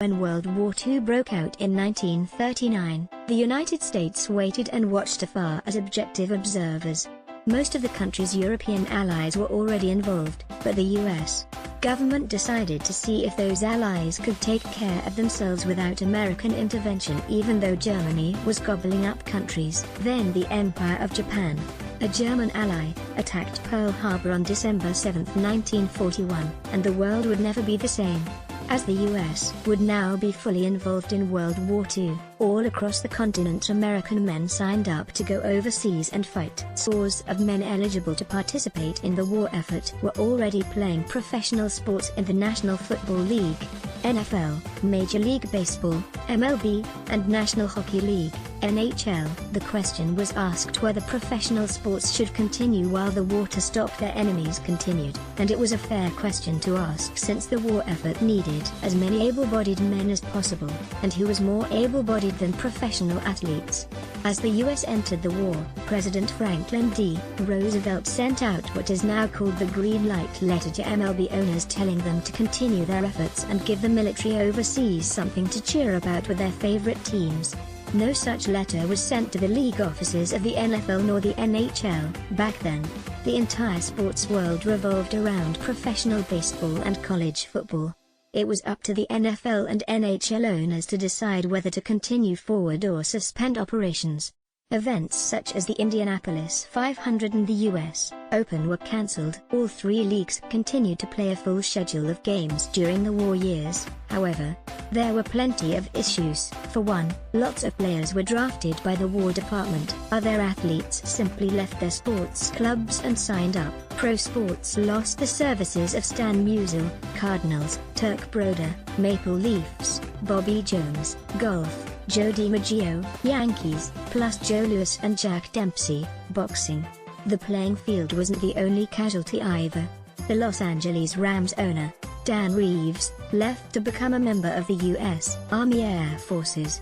When World War II broke out in 1939, the United States waited and watched afar as objective observers. Most of the country's European allies were already involved, but the U.S. government decided to see if those allies could take care of themselves without American intervention, even though Germany was gobbling up countries. Then the Empire of Japan, a German ally, attacked Pearl Harbor on December 7, 1941, and the world would never be the same. As the US would now be fully involved in World War II, all across the continent American men signed up to go overseas and fight. Scores of men eligible to participate in the war effort were already playing professional sports in the National Football League, NFL, Major League Baseball, MLB, and National Hockey League, NHL. The question was asked whether professional sports should continue while the war to stop their enemies continued, and it was a fair question to ask since the war effort needed as many able-bodied men as possible, and who was more able-bodied than professional athletes. As the US entered the war, President Franklin D. Roosevelt sent out what is now called the Green Light letter to MLB owners, telling them to continue their efforts and give the military overseas something to cheer about with their favorite teams. No such letter was sent to the league offices of the NFL nor the NHL. Back then, the entire sports world revolved around professional baseball and college football. It was up to the NFL and NHL owners to decide whether to continue forward or suspend operations. Events such as the Indianapolis 500 and the US Open were cancelled. All three leagues continued to play a full schedule of games during the war years. However, there were plenty of issues. For one, lots of players were drafted by the War Department. Other athletes simply left their sports clubs and signed up. Pro sports lost the services of Stan Musial, Cardinals, Turk Broder, Maple Leafs, Bobby Jones, golf, Joe DiMaggio, Yankees, plus Joe Louis and Jack Dempsey, boxing. The playing field wasn't the only casualty either. The Los Angeles Rams owner, Dan Reeves, left to become a member of the U.S. Army Air Forces.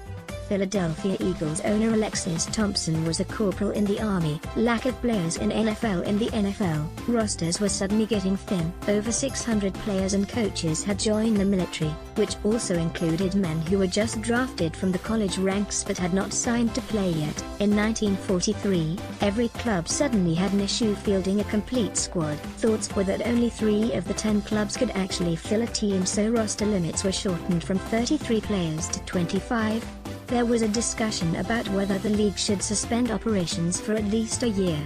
Philadelphia Eagles owner Alexis Thompson was a corporal in the Army. Lack of players in the NFL rosters were suddenly getting thin. Over 600 players and coaches had joined the military, which also included men who were just drafted from the college ranks but had not signed to play yet. In 1943, every club suddenly had an issue fielding a complete squad. Thoughts were that only 3 of the 10 clubs could actually fill a team, so roster limits were shortened from 33 players to 25. There was a discussion about whether the league should suspend operations for at least a year.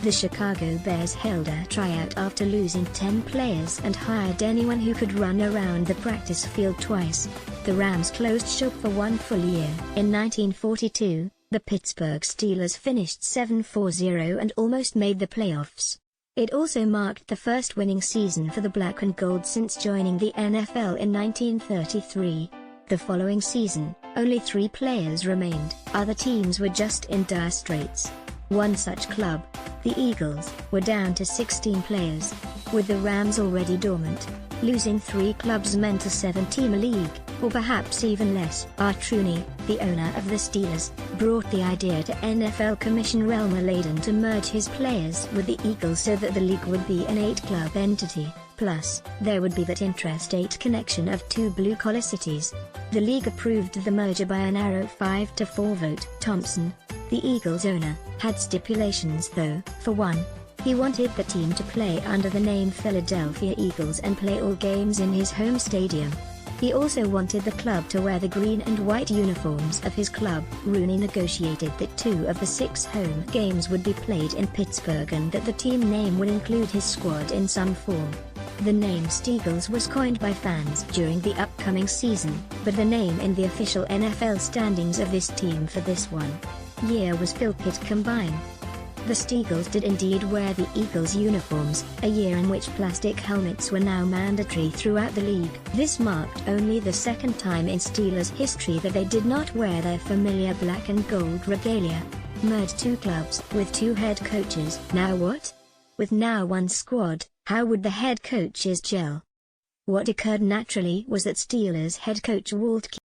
The Chicago Bears held a tryout after losing 10 players and hired anyone who could run around the practice field twice. The Rams closed shop for 1 full year. In 1942, the Pittsburgh Steelers finished 7-4-0 and almost made the playoffs. It also marked the first winning season for the Black and Gold since joining the NFL in 1933. The following season, only 3 players remained. Other teams were just in dire straits. One such club, the Eagles, were down to 16 players. With the Rams already dormant, losing 3 clubs meant a 7-team league, or perhaps even less. Art Rooney, the owner of the Steelers, brought the idea to NFL Commissioner Elmer Layden to merge his players with the Eagles so that the league would be an 8-club entity. Plus, there would be that intrastate connection of 2 blue-collar cities. The league approved the merger by a narrow 5-4 vote. Thompson, the Eagles owner, had stipulations though. For one, he wanted the team to play under the name Philadelphia Eagles and play all games in his home stadium. He also wanted the club to wear the green and white uniforms of his club. Rooney negotiated that 2 of the 6 home games would be played in Pittsburgh and that the team name would include his squad in some form. The name Steagles was coined by fans during the upcoming season, but the name in the official NFL standings of this team for this one year was Phil Pitt Combine. The Steagles did indeed wear the Eagles uniforms, a year in which plastic helmets were now mandatory throughout the league. This marked only the 2nd time in Steelers history that they did not wear their familiar black and gold regalia. Merged 2 clubs with 2 head coaches. Now what? With now 1 squad, how would the head coaches gel? What occurred naturally was that Steelers head coach Walt